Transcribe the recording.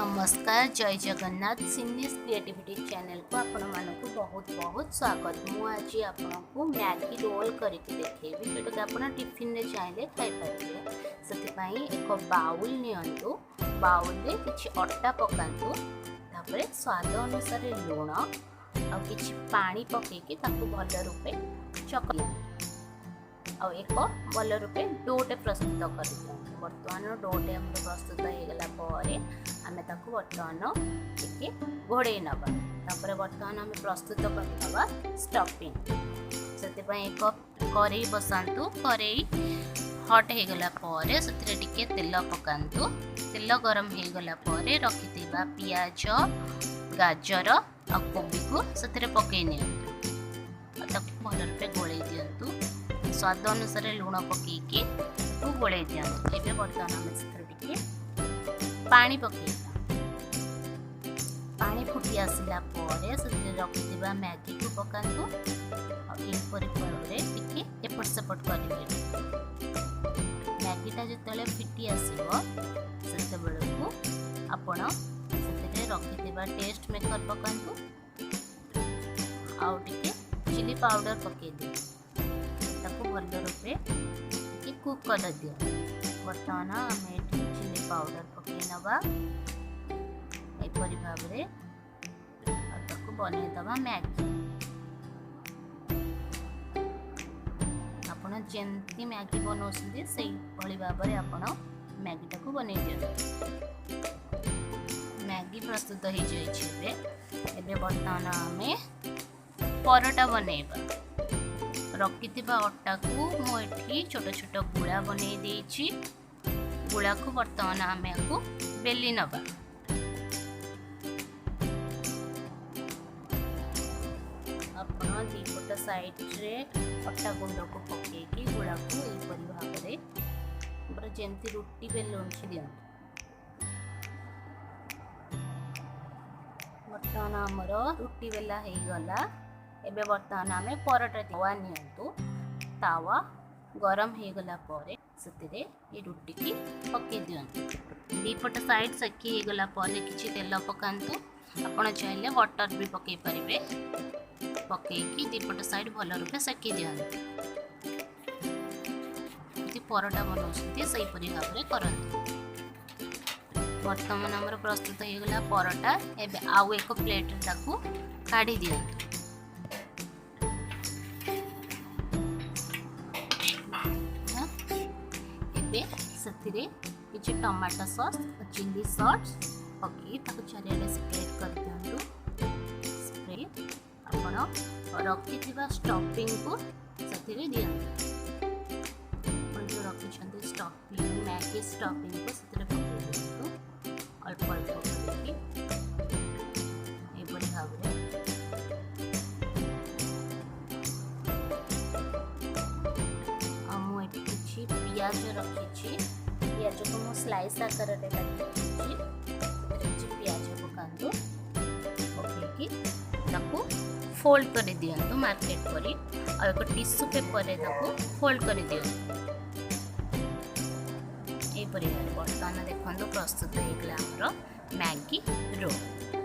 नमस्कार जय Jagannath सिन्नीस creativity channel को आपण मानक बहुत बहुत स्वागत। मु आज आपको मैगी रोल करके देखेबी जोटा कि आप टिफिन रे चाहिले खाई पारे। से एक बाउल नियंतु, बाउल रे किछि अट्टा पकांतु, तापरे स्वाद अनुसार लूण और किछि पानी पकेकी ताकू भल रूपे चकली और एक भल रूपे डोटे प्रस्तुत कर। बर्तमान डोटे आम प्रस्तुत होगला आम ताकू बर्तमान टे घोड़े नवा। बर्तमान आम प्रस्तुत करवा स्टफिंग। से एक करेई बसातु, करेई हट होगला से तेल पकातु। तेल गरम होगला रखि पियाज गाजर आ कोबी को से पकई नियंतु, भल रूपे गोल दिंतु। स्वाद अनुसार लुण पकईकी गोल दिंतु। एवं बर्तमान आम से पानी पकईला, पानी फुटी आसला से रखि मैगी को पकातु टे एपट सेपट कर। मैगीटा जो फिटी आसो से आपण रखि टेस्ट मेकर पकातु आउे चिली पाउडर पकई दे भल रूपे कुक कर दियो। बर्तमान आम चिली पाउडर पकई नवा एपरी भाव बनईदवा मैगी। आपण जेमती मैगी बनाउछन्ती से भली भाव में आपण मैगीटा को बनई दियो। मैगी प्रस्तुत हो जाइए। बर्तमान आम परोटा बनइबा। रखि अट्टा को मुझे छोट छोट गुड़ा बनई देछि। गुड़ा को बर्तमान आम को बेली नवा। आपण दीपट साइड रे अट्टा गुंड को पकईकी गुड़ा को यहपरी भाव में जमती रुटी बेलुन दिखाँ। बर्तमान आमर रुटी बेला हो गला। एबे बर्तमान आम परोटा तावा नियंतु। तावा गरम हो गला से ये रुटी की पकई दियंतु। दीपट साइड सेकी हो गला किछि तेल पकांतु। आपण चाहिले बटर भी पकई परिबे। पकईकी दीपट साइड भल रूपे सेकी दियंतु। परोटा बनाउछन्ती सही परि भाव में करंतु। बर्तमान आमर प्रस्तुत होगला परोटा। एबे आउ एक प्लेट ताकू काढ़ी दियंतु। से किसी टमाटो सॉस और चिली सॉस पकई चारियाडे स्प्रेड कर दिंतु। स्प्रे आपण रखि स्टफिंग को से दियंतु। जो रखिछन्ती स्टफिंग मैगी स्टफिंग को से पकई दियंतु अल्प अल्प करके एपरी भाव में। मुझे पियाज रखी, पियाज को मु स्लाइस आकार में काटी पियाज पकातु। पकईकी फोल्ड कर दियंतु मार्केट परी और एक टिश्यू पेपर रे फोल्ड कर दियंतु। बर्तमान देखो प्रस्तुत होगला मैगी रोल।